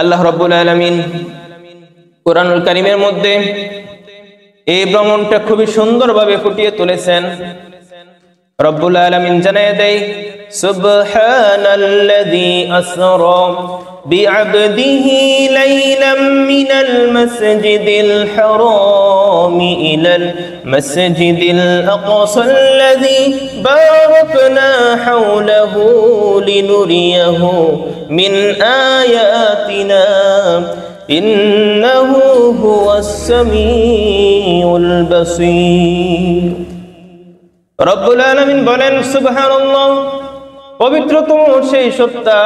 আল্লাহ রাব্বুল আলামিন কুরআনুল কারীমের মধ্যে এই ভ্রমণটা খুবই সুন্দরভাবে ফুটিয়ে তুলেছেন। রব্বুল আলামিন জানিয়ে দেয়, সুবহানাল্লাযী আসরা বিআবদিহি লাইলাম মিনাল মাসজিদিল হারাম ইলাল মাসজিদিল আকসাল্লাযী বারাকনা হাওলাহু লিনুরিয়াহু মিন আয়াতিনা ইন্নাহু হুয়াস সামিউল বাসীর। রব্বুল আলামিন বলেন, সুবহানাল্লাহ, পবিত্রতম সেই সত্তা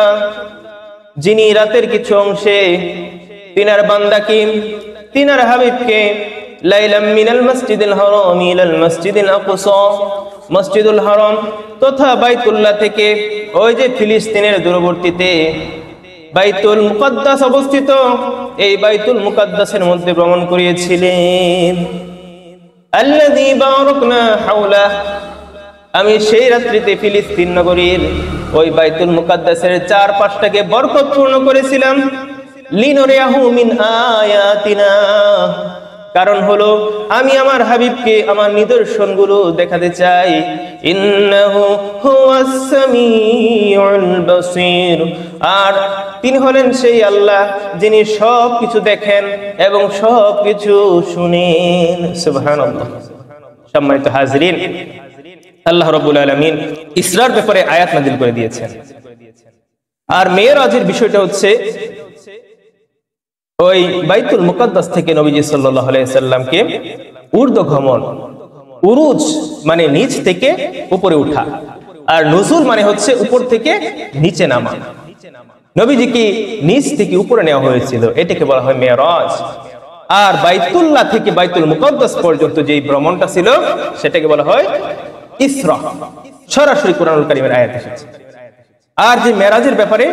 যিনি রাতের কিছু অংশে তিনার বান্দাকে, তিনার হাবিবকে লাইলাম মিনাল মাসজিদিল হারাম ইলাল মাসজিদিল আকসা, মসজিদুল হারাম তথা বাইতুল্লাহ থেকে ওই যে ফিলিস্তিনের দূরবর্তীতে বাইতুল মুকাদ্দাস অবস্থিত, এই বাইতুল মুকাদ্দাসের মধ্যে ভ্রমণ করিয়েছিলেন। আল্লাযী বারাকনা হাওলা, আমি সেই রাত্রিতে ফিলিস্তিন নগরীর ওই বাইতুল মুকাদ্দাসের চারপাশটাকে বরকতপূর্ণ করেছিলাম। লিনুরিয়াহু মিন আয়াতিনা, কারণ হলো আমি আমার হাবিবকে আমার নিদর্শনগুলো দেখাতে চাই। ইন্নাহু হুয়াস সামিউল বাসীর, আর তিনি হলেন সেই আল্লাহ যিনি সব কিছু দেখেন এবং সব কিছু শুনেন। সুবহানাল্লাহ। সম্মানিত হাজিরিন, আল্লাহ রাব্বুল আলামিন ইসরার ব্যাপারে আয়াত নাযিল করে দিয়েছেন। আর মেরাজের বিষয়টা হচ্ছে ওই বাইতুল মুকাদ্দাস থেকে নবীজি সাল্লাল্লাহু আলাইহি সাল্লামকে ঊর্ধ্বগমন, উরুজ মানে নিচ থেকে উপরে ওঠা, আর নুজুল মানে হচ্ছে উপর থেকে নিচে নামা। নবীজিকে নিচ থেকে উপরে নেওয়া হয়েছিল, এটাকে বলা হয় মেরাজ। আর বাইতুল্লাহ থেকে বাইতুল মুকাদ্দাস পর্যন্ত যে ভ্রমণটা ছিল সেটাকে বলা হয় ইসরা। সরাসরি কুরআনুল কারীমের আয়াত এসেছে। আর যে মেরাজের ব্যাপারে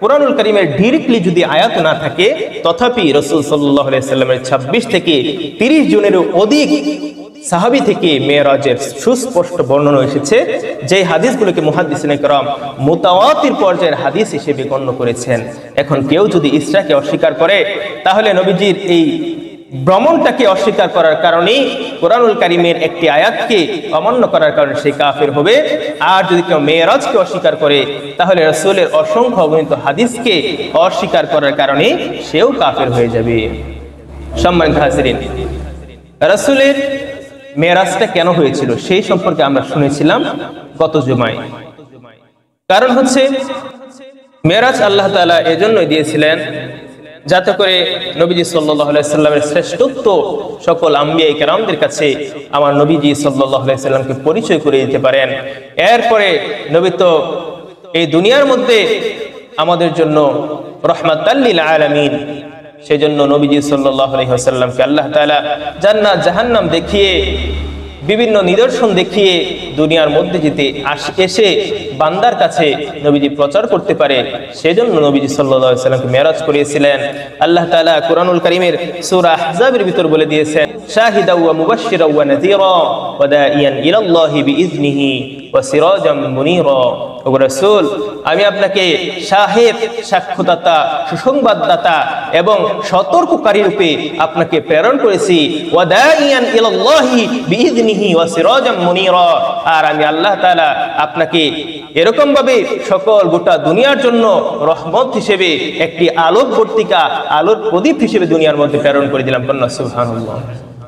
কুরআনুল কারীমের ডাইরেক্টলি যদি আয়াত না থাকে, তথাপি রাসূল সাল্লাল্লাহু আলাইহি সাল্লামের 26 থেকে 30 জনেরও অধিক সাহাবী থেকে মেরাজের সুস্পষ্ট বর্ণনা এসেছে, যে হাদিসগুলোকে মুহাদ্দিসিনে কেরাম মুতাওয়াতির পর্যায়ের হাদিস হিসেবে গণ্য করেছেন। এখন কেউ যদি ইসরাকে অস্বীকার করে, তাহলে নবীজির এই ভ্রমণটাকে অস্বীকার করার কারণে, কুরআনুল কারীমের একটি আয়াতকে অমান্য করার কারণে সে কাফের হবে। আর যদি কেউ মেরাজকে অস্বীকার করে, তাহলে রাসূলের অসংখ্য অগণিত হাদিসকে অস্বীকার করার কারণে সেও কাফের হয়ে যাবে। সম্মানিত হাজিরিন, রাসূলের মেরাজটা কেন হয়েছিল সেই সম্পর্কে আমরা শুনেছিলাম গত জুমায়। কারণ হচ্ছে মেরাজ আল্লাহ তাআলা এজন্যই দিয়েছিলেন যাতে করে নবীজি সাল্লাল্লাহু আলাইহি সাল্লামের শ্রেষ্ঠত্ব সকল আম্বিয়া কেরামদের কাছে আমার নবীজি সাল্লাল্লাহু আলাইহি সাল্লামকে পরিচয় করে দিতে পারেন। এরপরে নবী তো এই দুনিয়ার মধ্যে আমাদের জন্য রাহমাতাল লিল আলামিন, সেজন্য নবীজি সাল্লাল্লাহু আলাইহি ওয়াসাল্লামকে আল্লাহ তাআলা জান্নাত জাহান্নাম দেখিয়ে, বিভিন্ন নিদর্শন দেখিয়ে দুনিয়ার মধ্যে যেতে এসে বান্দার কাছে নবীজি প্রচার করতে পারে, সেজন্য নবীজি সাল্লাল্লাহু আলাইহি ওয়াসাল্লামকে মেরাজ করিয়েছিলেন। আল্লাহ তাআলা কুরআনুল কারীমের সূরা আহজাবের ভিতর বলে দিয়েছেন, শাহিদাও ওয়া মুবাশশিরাও ওয়া নাযীরা ওয়া দাঈয়ান ইলাল্লাহি বিইজনিহি ওয়া সিরাজাম মুনীরা। ও রাসূল, আমি আপনাকে শাহিদ, সাক্ষ্যদাতা, সুসংবাদদাতা এবং সতর্ককারী রূপে আপনাকে প্রেরণ করেছি। ওয়া দাঈয়ান ইলাল্লাহি বিইজনিহি ওয়া সিরাজাম মুনীরা, আর আমি আল্লাহ তাআলা আপনাকে এরকম ভাবে সকল গোটা দুনিয়ার জন্য রহমত হিসেবে একটি আলোকবর্তিকা, আলোর প্রদীপ হিসেবে দুনিয়ার মধ্যে প্রেরণ করে দিলাম। সুবহানাল্লাহ।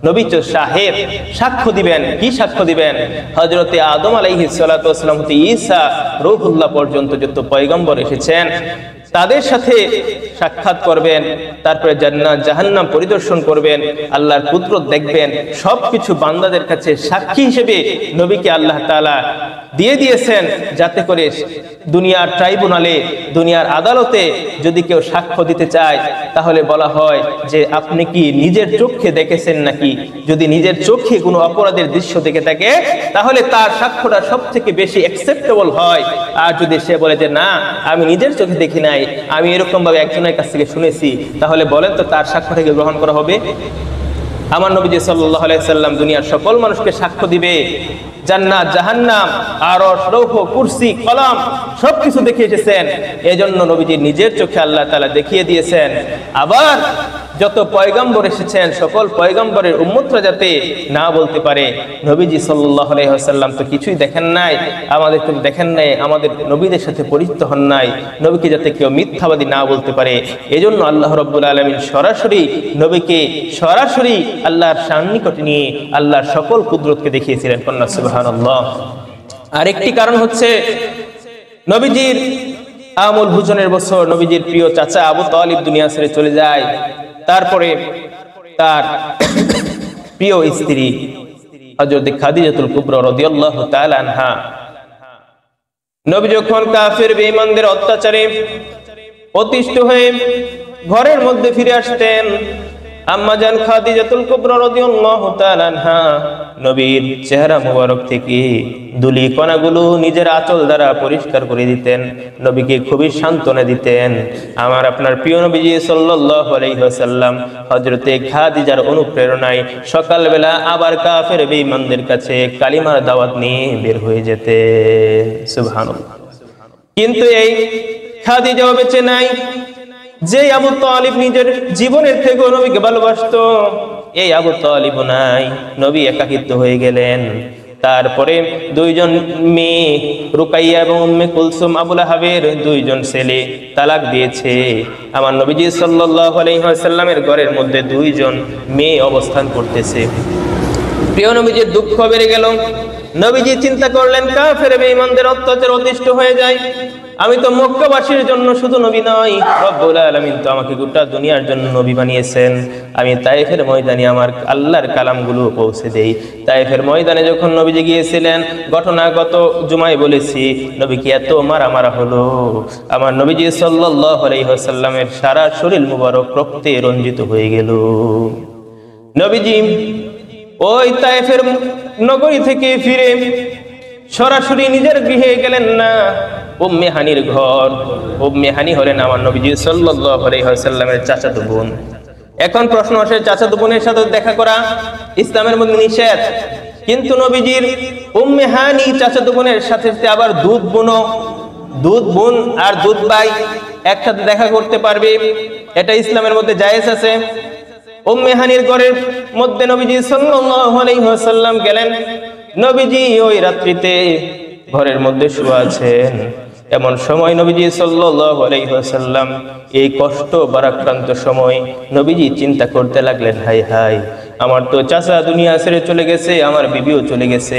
নবী তো শাহিদ, সাক্ষ্য দিবেন। কি সাক্ষ্য দিবেন? হযরতে আদম আলাইহিস সালাতু ওয়াস সালাম হতে ঈসা রূহুল্লাহ পর্যন্ত যত পয়গম্বর এসেছেন তাদের সাথে সাক্ষাৎ করবেন, তারপরে জান্নাত জাহান্নাম পরিদর্শন করবেন, আল্লাহর কুদরত দেখবেন। সবকিছু বান্দাদের কাছে সাক্ষী হিসেবে নবীকে আল্লাহ তাআলা দিয়ে দিয়েছেন, যাতে করে দুনিয়ার ট্রাইব্যুনালে, দুনিয়ার আদালতে যদি কেউ সাক্ষ্য দিতে চায়, তাহলে বলা হয় যে আপনি কি নিজের চোখে দেখেছেন নাকি? যদি নিজের চোখে কোনো অপরাধের দৃশ্য দেখে থাকে, তাহলে তার সাক্ষ্যটা সবথেকে বেশি অ্যাকসেপ্টেবল হয়। আর যদি সে বলে যে না, আমি নিজের চোখে দেখি নাই, আমি এরকম ভাবে একজনের কাছ থেকে শুনেছি, তাহলে বলেন তো তার সাক্ষ্যটাকে গ্রহণ করা হবে? আমার নবীজি সাল্লাল্লাহু আলাইহি সাল্লাম দুনিয়ার সকল মানুষকে সাক্ষ্য দিবে, জান্নাত জাহান্নাম আরশ লৌহ কুরসি কলম সবকিছু দেখিয়ে এসেছেন। এজন্য নবীজি নিজের চোখে আল্লাহ তাআলা দেখিয়ে দিয়েছেন। আবার যত পয়গম্বর এসেছেন সকল পয়গম্বরের উম্মতরা যাতে না বলতে পারে নবীজি সাল্লাল্লাহু আলাইহি ওয়াসাল্লাম তো কিছুই দেখেন নাই, আমাদের তো দেখেন নাই, আমাদের নবীদের সাথে পরিচিত হন নাই, নবীকে যাতে কেউ মিথ্যাবাদী না বলতে পারে এজন্য আল্লাহ রাব্বুল আলামিন সরাসরি নবীকে সরাসরি আল্লাহর সান্নিকটে নিয়ে আল্লাহর সকল কুদরতকে দেখিয়েছিলেন। কন্যা সুবহানাল্লাহ। আরেকটি কারণ হচ্ছে নবীজির আমল ভুজনের বছর নবীজির প্রিয় চাচা আবু তালিব দুনিয়া ছেড়ে চলে যায়। তারপরে তার প্রিয় স্ত্রী হযরত খাদিজাতুল কুবরা রাদিয়াল্লাহু তাআলা আনহা নবী যখন কাফের বেঈমানদের অত্যাচারে অতিষ্ঠ হয়ে ঘরের মধ্যে ফিরে আসতেন, আম্মা জান খাদিজাতুল কুবরা রাদিয়াল্লাহু তাআলা আনহা নবীর চেহারা মোবারক থেকে ধুলি কণাগুলো নিজের আঁচল দ্বারা পরিষ্কার করে দিতেন, নবীকে খুবই সান্ত্বনা দিতেন। আমার আপনার প্রিয় নবীজি সাল্লাল্লাহু আলাইহি ওয়াসাল্লাম হযরতে খাদিজার অনুপ্রেরণায় সকালবেলা আবার কাফের বেঈমানদের কাছে কালিমার দাওয়াত নিয়ে বের হয়ে যেতেন। সুবহানাল্লাহ। কিন্তু এই খাদিজাও বেঁচে নাই। যে আবু তালিব নিজের জীবনের থেকে নবীকে ভালোবাসতো, এই আবু তালিব নাই, নবী একাকিত্ব হয়ে গেলেন। তারপরে দুইজন মেয়ে রুকাইয়া এবং উম্মে কুলসুম আবু লাহাবের দুইজন ছেলে তালাক দিয়েছে। আমার নবীজি সাল্লাল্লাহু আলাইহি ওয়াসাল্লামের ঘরের মধ্যে দুইজন মেয়ে অবস্থান করতেছে। প্রিয় নবীজির দুঃখ বেড়ে গেল। নবীজি চিন্তা করলেন কাফের বেঈমানদের অত্যাচার অতিষ্ঠ হয়ে যায়, আমি তো মক্কাবাসীর জন্য শুধু নবী নই, রব্বুল আলামিন তো আমাকে গোটা দুনিয়ার জন্য নবী বানিয়েছেন। আমি তায়েফের ময়দানে আমার আল্লাহর কালামগুলো পৌঁছে দেই। তায়েফের ময়দানে যখন নবীজি গিয়েছিলেন, ঘটনা গত জুমায় বলেছি, নবীকে এত মারা হলো, আমার নবীজি সাল্লাল্লাহু আলাইহি ওয়াসাল্লামের সারা শরীর মুবারক রক্তে রঞ্জিত হয়ে গেল। নবীজি ওই তায়েফের নগরী থেকে ফিরে সরাসরি নিজের গৃহে গেলেন না, উম্মে হানির ঘর। উম্মে হানি হলেন আমার নবীজি সাল্লাল্লাহু আলাইহি ওয়াসাল্লামের চাচাতো বোন। এখন প্রশ্ন আসে, চাচাতো বোনের সাথে দেখা করা ইসলামের মধ্যে নিষেধ, কিন্তু নবীজির উম্মে হানি চাচাতো বোনের সাথে আবার দুধ বোন আর দুধ ভাই একসাথে দেখা করতে পারবে, এটা ইসলামের মধ্যে জায়েজ আছে। উম্মে হানির ঘরের মধ্যে নবীজি সাল্লাল্লাহু আলাইহি ওয়াসাল্লাম গেলেন। নবীজি ওই রাত্রিতে ঘরের মধ্যে শুয়ে আছেন। এমন সময় নবীজি সাল্লাল্লাহু আলাইহি ওয়াসাল্লাম এই কষ্ট বারাক্রান্ত সময় নবীজি চিন্তা করতে লাগলেন, হায় হায়, আমার তো চাচা দুনিয়া ছেড়ে চলে গেছে, আমার বিবিও চলে গেছে,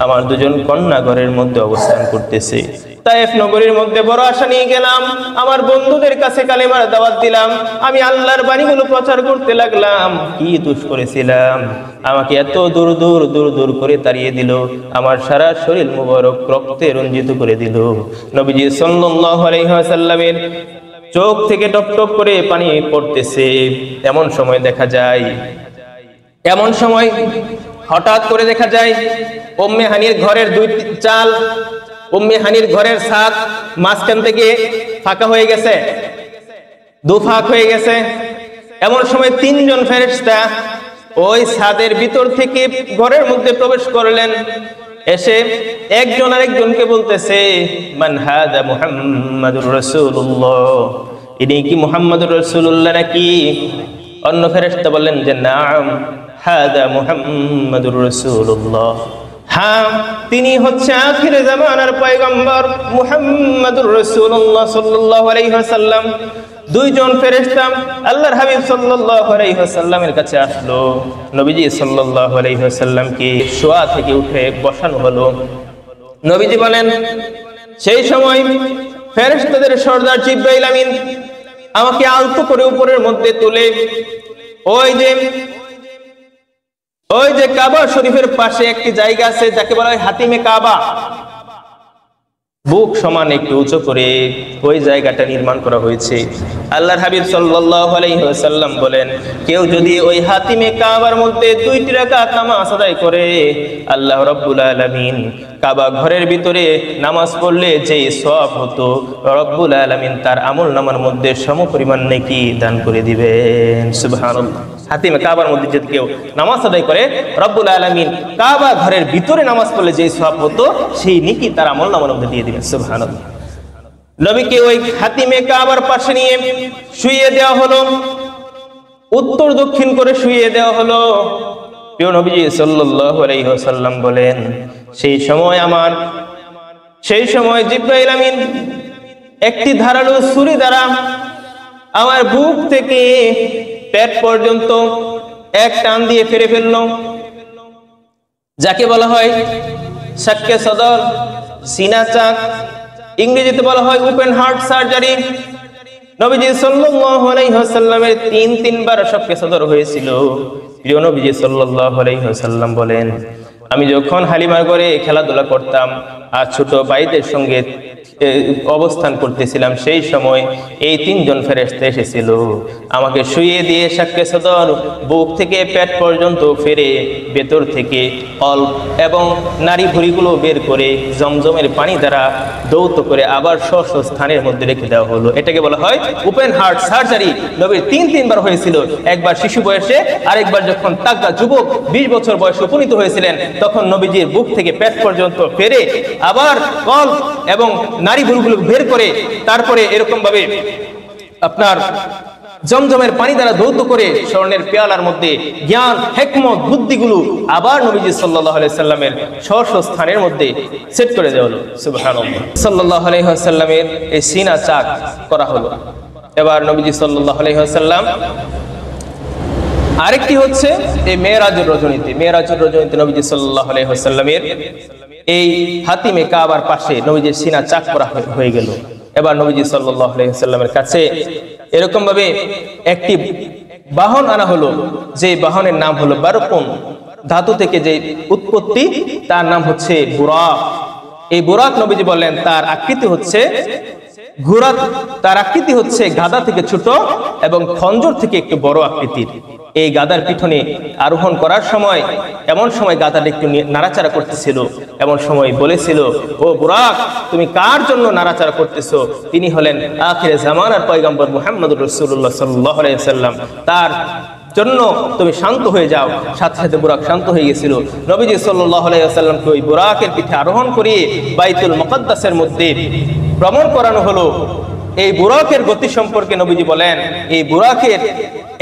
আমার দুজন কন্যা ঘরের মধ্যে অবস্থান করতেছে। তায়েফ নগরীর মধ্যে বড় আশা নিয়ে গেলাম, আমার বন্ধুদের কাছে কালেমার দাওয়াত দিলাম, আমি আল্লাহর বাণীগুলো প্রচার করতে লাগলাম, কি দোষ করেছিলাম, আমাকে এত দূর দূর করে তাড়িয়ে দিল, আমার সারা শরীর মুবারক রক্তে রঞ্জিত করে দিল। নবীজি সাল্লাল্লাহু আলাইহি ওয়াসাল্লামের চোখ থেকে টপ টপ করে পানি পড়তেছে। এমন সময় হঠাৎ করে দেখা যায় উম্মে হানির ঘরের উম্মে হানির ঘরের ছাদ মাঝখান থেকে ফাঁকা হয়ে গেছে, দুফাক হয়ে গেছে। এমন সময় তিনজন ফেরেশতা ওই ছাদের ভিতর থেকে ঘরের মধ্যে প্রবেশ করলেন। এসে একজন আরেকজনকে বলতেছে, মান হাদা মুহাম্মাদুর রাসূলুল্লাহ, ইনি কি মুহাম্মাদুর রাসূলুল্লাহ নাকি? অন্য ফেরেশতা বললেন যে নাম, হাদা মুহাম্মাদুর রাসূলুল্লাহ, হ্যাঁ তিনি হচ্ছে আখিরে জামানার পয়গম্বর মুহাম্মাদুর রাসূলুল্লাহ সাল্লাল্লাহু আলাইহি ওয়াসাল্লাম। দুইজন ফেরেশতা আল্লাহর হাবিব সাল্লাল্লাহু আলাইহি ওয়াসাল্লামের কাছে আসলো। নবীজি সাল্লাল্লাহু আলাইহি ওয়াসাল্লামকে শোয়া থেকে উঠে বসানো হলো। নবীজি বলেন, সেই সময় ফেরেশতাদের সর্দার জিবরাইল আমিন আমাকে আলতো করে উপরের মধ্যে তুলে ওই যে কাবা শরীফের পাশে একটি জায়গা আছে যাকে বলা হয় হাতিমে কাবা, বুক সমান একটু উঁচু করে ওই জায়গাটা নির্মাণ করা হয়েছে। আল্লাহর হাবিব সাল্লাল্লাহু আলাইহি ওয়াসাল্লাম বলেন, কেউ যদি ওই হাতিমে কাবার মধ্যে 2টি রাকাত নামাজ আদায় করে, আল্লাহ রাব্বুল আলামিন কাবা ঘরের ভিতরে নামাজ পড়লে যে সওয়াব হতো, রব্বুল আলামিন তার আমল নামার মধ্যে সমপরিমাণ নেকি দান করে দিবেন। সুবহানাল্লাহ। হাতিমে কাবার মধ্যে যদি কেউ নামাজ আদায় করে, রব্বুল আলামিন কাবা ঘরের ভিতরে নামাজ পড়লে যে সওয়াব হতো সেই নেকি তার আমলনামার মধ্যে দিয়ে দিবেন। সুবহানাল্লাহ। নবীকে ওই হাতিমে কাবার পাশে নিয়ে শুইয়ে দেওয়া হলো, উত্তর দক্ষিণ করে শুইয়ে দেওয়া হলো। প্রিয় নবীজি সাল্লাল্লাহু আলাইহি ওয়াসাল্লাম বলেন, সেই সময় জিবরাইল আমিন একটি ধারালো ছুরি দ্বারা আমার বুক থেকে পেট পর্যন্ত এক টান দিয়ে ফেরে ফেলল, যাকে বলা হয় শাক্কে সদর, সিনা চাক, ইংরেজিতে বলা হয় ওপেন হার্ট সার্জারি। নবীজি সাল্লাল্লাহু আলাইহি ওয়াসাল্লামের তিনবার শাক্কে সদর হয়েছিল। প্রিয় নবীজি সাল্লাল্লাহু আলাইহি ওয়াসাল্লাম বলেন, আমি যখন হালিমার ঘরে খেলাধুলা করতাম আর ছোট ভাইদের সঙ্গে অবস্থান করতেছিলাম, সেই সময় এই তিনজন ফেরেশতা এসেছিল, আমাকে শুইয়ে দিয়ে শাক্কে সদর, বুক থেকে পেট পর্যন্ত ফেরে ভেতর থেকে অল্প এবং নারী ভুঁড়িগুলো বের করে জমজমের পানি দ্বারা দৌত করে আবার স্ব স্থানের মধ্যে রেখে দেওয়া হলো। এটাকে বলা হয় ওপেন হার্ট সার্জারি। নবীর তিনবার হয়েছিল, একবার শিশু বয়সে, আরেকবার যখন তাগড়া যুবক 20 বছর বয়সে উপনীত হয়েছিলেন, তখন নবীজির বুক থেকে পেট পর্যন্ত ফেরে আবার কল্প এবং নারী ভুলগুলো বের করে তারপরে এরকম ভাবে আপনার জমজমের পানি দ্বারা দৌত করে স্বর্ণের পেয়ালার মধ্যে জ্ঞান, হিকমত, বুদ্ধিগুলো আবার নবীজি সাল্লাল্লাহু আলাইহি সাল্লামের স্ব স্থানের মধ্যে সেট করে দেওয়া হলো। সুবহানাল্লাহ। সাল্লাল্লাহু আলাইহি ওয়াসাল্লামের এই সিনা চাক করা হলো। এবার নবীজি সাল্লাল্লাহু আলাইহি ওয়াসাল্লাম আরেকটি হচ্ছে এই মেরাজের রজনীতে নবীজি সাল্লাল্লাহু আলাইহি ওয়াসাল্লামের এই হাতিমে কাবার পাশে নবীজির সিনা চাক করা হয়ে গেল। এবার নবীজি সাল্লাল্লাহু আলাইহি ওয়াসাল্লামের কাছে এরকম ভাবে একটি বাহন আনা হলো, যে বাহনের নাম হলো বারকুন, ধাতু থেকে যে উৎপত্তি তার নাম হচ্ছে বুরাক। এই বুরাক নবীজি বললেন তার আকৃতি হচ্ছে ঘোড়া, তার আকৃতি হচ্ছে গাধা থেকে ছোট এবং খঞ্জর থেকে একটু বড় আকৃতির। এই গাধার পিঠনে আরোহণ করার সময় এমন সময় গাধাটা একটু নাড়াচাড়া করতেছিল, এমন সময় বলেছিল, ও বুরাক, তুমি কার জন্য নাড়াচাড়া করতেছো? তিনি হলেন আখিরে জামানার পয়গম্বর মুহাম্মদুর রাসূলুল্লাহ সাল্লাল্লাহু আলাইহি ওয়াসাল্লাম, তার জন্য তুমি শান্ত হয়ে যাও। সাথে সাথে বুরাক শান্ত হয়ে গেছিল। নবীজি সাল্লাল্লাহু আলাইহি ওয়াসাল্লামকে ওই বুরাকের পিঠে আরোহণ করিয়ে বাইতুল মুকাদ্দাসের মধ্যে ভ্রমণ করানো হলো। এই বুরাকের গতি সম্পর্কে নবীজি বলেন, এই বুরাকের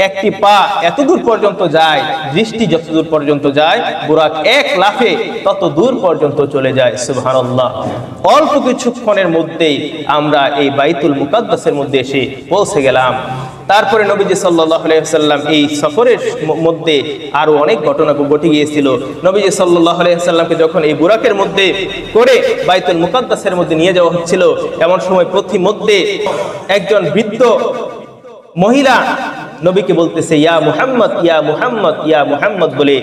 একটি পা এতদূর পর্যন্ত যায়, দৃষ্টি যতদূর পর্যন্ত যায়, বুরাক এক লাফে তত দূর পর্যন্ত চলে যায়। সুবহানাল্লাহ। অল্প কিছুক্ষণের মধ্যেই আমরা এই বাইতুল মুকাদ্দাসের মধ্যে এসে পৌঁছে গেলাম। তারপরে নবীজি সাল্লাল্লাহু আলাইহি ওয়াসাল্লাম এই সফরের মধ্যে আরো অনেক ঘটনা ঘটে গিয়েছিল। নবীজি সাল্লাল্লাহু আলাইহি ওয়াসাল্লামকে যখন এই বুরাকের মধ্যে করে বাইতুল মুকাদ্দাসের মধ্যে নিয়ে যাওয়া হচ্ছিল, এমন সময় প্রতিমধ্যে একজন বৃদ্ধ মহিলা নবীকে বলতেছে, ইয়া মুহাম্মদ, ইয়া মুহাম্মদ, ইয়া মুহাম্মদ বলে।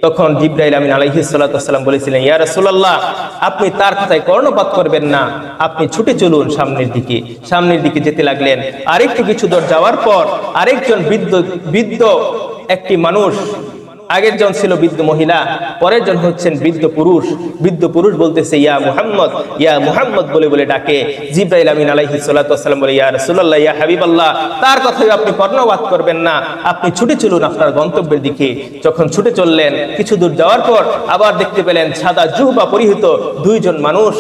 তখন জিবরাইল আমিন আলাইহিস সালাতু ওয়াস সালাম বলেছিলেন, ইয়া রাসূলুল্লাহ, আপনি তার কথায় কর্ণপাত করবেন না, আপনি ছুটে চলুন সামনের দিকে যেতে লাগলেন। আরেকটু কিছু দূর যাওয়ার পর আরেকজন বৃদ্ধ একটি মানুষ, আগের জন ছিল বৃদ্ধ মহিলা, পরের জন হচ্ছেন বৃদ্ধ পুরুষ বলতেছে, ইয়া মুহাম্মদ, ইয়া মুহাম্মদ বলে বলে ডাকে। জিবরাইল আমিন আলাইহিস সালাতু ওয়াস সালাম বলে, ইয়া রাসূলুল্লাহ, ইয়া হাবিবাল্লাহ, তার কথায় আপনি কর্ণপাত করবেন না, আপনি ছুটে চলুন আপনার গন্তব্যের দিকে। যখন ছুটে চললেন, কিছু দূর যাওয়ার পর আবার দেখতে পেলেন সাদা জুহবা পরিহিত দুইজন মানুষ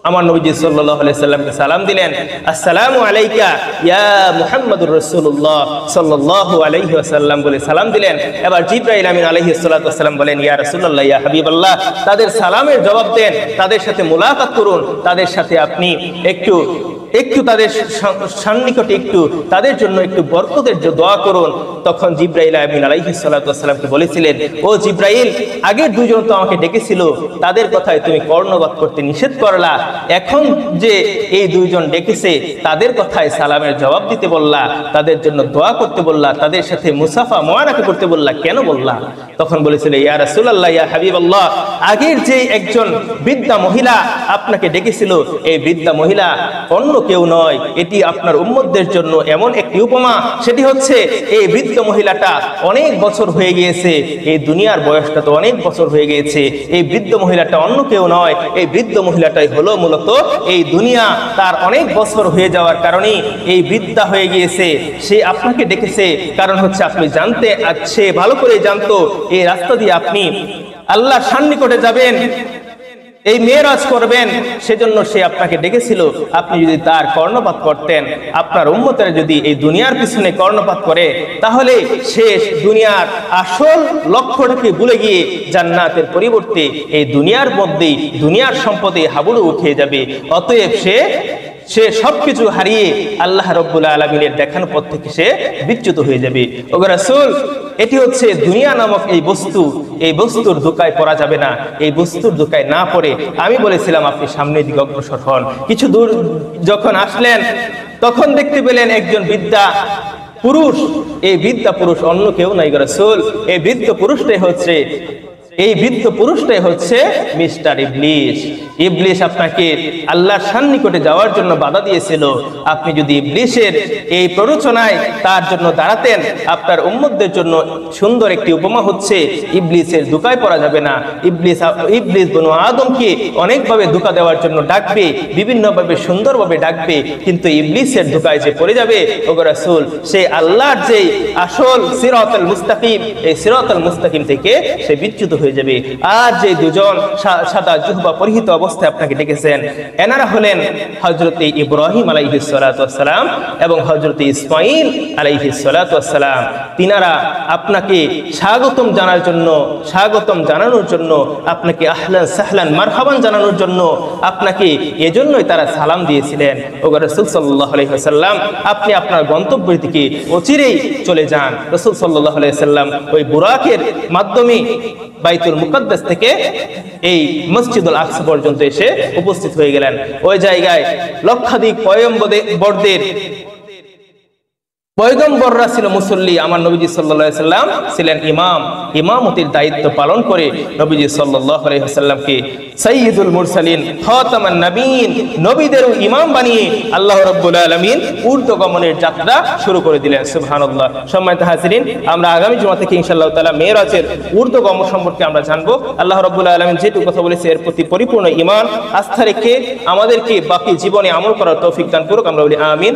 আমার নবীজি সাল্লাল্লাহু আলাইহি সাল্লামকে সালাম দিলেন, আসসালামু আলাইকা ইয়া মুহাম্মাদুর রাসূলুল্লাহ সাল্লাল্লাহু আলাইহি ওয়াসাল্লাম বলে সালাম দিলেন। এবার জিবরাইল আমিন আলাইহিস সালাতু ওয়াস সালাম বলেন, ইয়া রাসূলুল্লাহ, ইয়া হাবিবাল্লাহ, তাদের সালামের জবাব দেন, তাদের সাথে মুলাকাত করুন, তাদের সাথে আপনি একটু তাদের সান্নিকটে একটু তাদের জন্য একটু বরকতের দোয়া করুন। তখন জিবরাইল আমিন আলাইহিস সালাতু ওয়াস সালামকে বলেছিলেন, ও জিবরাইল, আগের দুজন তো আমাকে ডেকেছিল, তাদের কথায় তুমি কর্ণপাত করতে নিষেধ করলা, এখন যে এই দুইজন ডেকেছে তাদের কথায় সালামের জবাব দিতে বললা, তাদের জন্য দোয়া করতে বললা, তাদের সাথে মুসাফা মুআনাকা করতে বললা, কেন বললা? তখন বলেছিল, ইয়া রাসূলুল্লাহ, ইয়া হাবিবাল্লাহ, আগের যে একজন বৃদ্ধা মহিলা আপনাকে ডেকেছিল, এই বৃদ্ধা মহিলা অন্য কেউ নয়, এটি আপনার উম্মতদের জন্য এমন একটি উপমা। সেটি হচ্ছে এই বৃদ্ধ মহিলাটা অনেক বছর হয়ে গিয়েছে, এই দুনিয়ার বয়সটা তো অনেক বছর হয়ে গিয়েছে। এই বৃদ্ধ মহিলাটা অন্য কেউ নয়, এই বৃদ্ধ মহিলাটাই হলো মূলত এই দুনিয়া। তার অনেক বছর হয়ে যাওয়ার কারণে এই বৃদ্ধা হয়ে গিয়েছে। সে আপনাকে ডেকেছে, কারণ হচ্ছে আপনি জানতে সে ভালো করে জানতো এই রাস্তা দিয়ে আপনি আল্লাহর সান্নিকটে যাবেন, এই মেরাজ করবেন, সেজন্য সে আপনাকে ডেকেছিল। আপনি যদি তার কর্ণপাত করতেন, আপনার উম্মতের যদি এই দুনিয়ার পিছনে কর্ণপাত করে, তাহলে শেষ দুনিয়ার আসল লক্ষ্যটাকে ভুলে গিয়ে জান্নাতের পরিবর্তে এই দুনিয়ার মধ্যেই দুনিয়ার সম্পদে হাবুডু উঠিয়ে যাবে। অতএব সে সবকিছু হারিয়ে আল্লাহ রাব্বুল আলামিনের দেখানো পথ থেকে সে বিচ্যুত হয়ে যাবে। ওগো রাসূল, এটি হচ্ছে দুনিয়া নামক এই বস্তু, এই বস্তুর ধোঁকায় পড়া যাবে না। এই বস্তুর ধোঁকায় না পড়ে আমি বলেছিলাম আপনি সামনের দিকে অগ্রসর হন। কিছু দূর যখন আসলেন, তখন দেখতে পেলেন একজন বৃদ্ধা পুরুষ। এই বৃদ্ধা পুরুষ অন্য কেউ নাই গো রাসূল, এই বৃদ্ধ পুরুষটাই হচ্ছে মিস্টার ইবলিস। ইবলিস আপনাকে আল্লাহর সান্নিকটে যাওয়ার জন্য বাধা দিয়েছিল। আপনি যদি ইবলিসের এই প্ররোচনায় তার জন্য দাঁড়াতেন, আপনার উম্মতদের জন্য সুন্দর একটি উপমা হচ্ছে ইবলিসের ধোঁকায় পড়া যাবে না। ইবলিস বনু আদমকে অনেকভাবে ধোঁকা দেওয়ার জন্য ডাকবে, বিভিন্নভাবে সুন্দরভাবে ডাকবে, কিন্তু ইবলিসের ধোঁকায় যে পড়ে যাবে ওগো রাসূল, সে আল্লাহর যে আসল সিরাতুল মুস্তাকিম, এই সিরাতুল মুস্তাকিম থেকে সে বিচ্যুত হয়ে যাবে। আর যে দুজন সাদা জুব্বা পরিহিত অবস্থায় আপনাকে ডেকেছেন, এনারা হলেন হযরতে ইব্রাহিম আলাইহিস সালাতু ওয়াস সালাম এবং হযরতে ইসমাঈল আলাইহিস সালাতু ওয়াস সালাম। তিনারা আপনাকে স্বাগতম জানানোর জন্য আপনাকে আহলান সাহলান মারহাবান জানানোর জন্য আপনাকে এজন্যই তারা সালাম দিয়েছিলেন। ওগো রাসূল সাল্লাল্লাহু আলাইহি ওয়াসাল্লাম, আপনি আপনার গন্তব্যের দিকে অচিরেই চলে যান। রাসূল সাল্লাল্লাহু আলাইহি ওয়াসাল্লাম ওই বুরাকের মাধ্যমে বাইতুল মুকাদ্দাস থেকে এই মসজিদুল আকসা পর্যন্ত এসে উপস্থিত হয়ে গেলেন। ওই জায়গায় লক্ষাধিক পয়গম্বররা ছিল মুসল্লি, আমার নবীজি সাল্লাল্লাহু আলাইহি ওয়াসাল্লাম ছিলেন ইমাম। ইমামতির দায়িত্ব পালন করে নবীজি সাল্লাল্লাহু আলাইহি ওয়াসাল্লামকে সাইয়্যিদুল মুরসালিন, খাতামান নবীন, নবীদেরও ইমাম বানিয়ে আল্লাহ রাব্বুল আলামিন ঊর্ধ্বগমনের যাত্রা শুরু করে দিলেন। সুবহানাল্লাহ। সম্মানিত হাজিরিন, আমরা আগামী জুমা থেকে ইনশাআল্লাহ তাআলা মেরাজের ঊর্ধ্বগমন সম্পর্কে আমরা জানবো। আল্লাহ রাব্বুল আলামিন যেটুকু কথা বলেছে এর প্রতি পরিপূর্ণ ঈমান আস্থা রেখে আমাদেরকে বাকি জীবনে আমল করার তৌফিক দান করুক। আমরা বলি আমিন।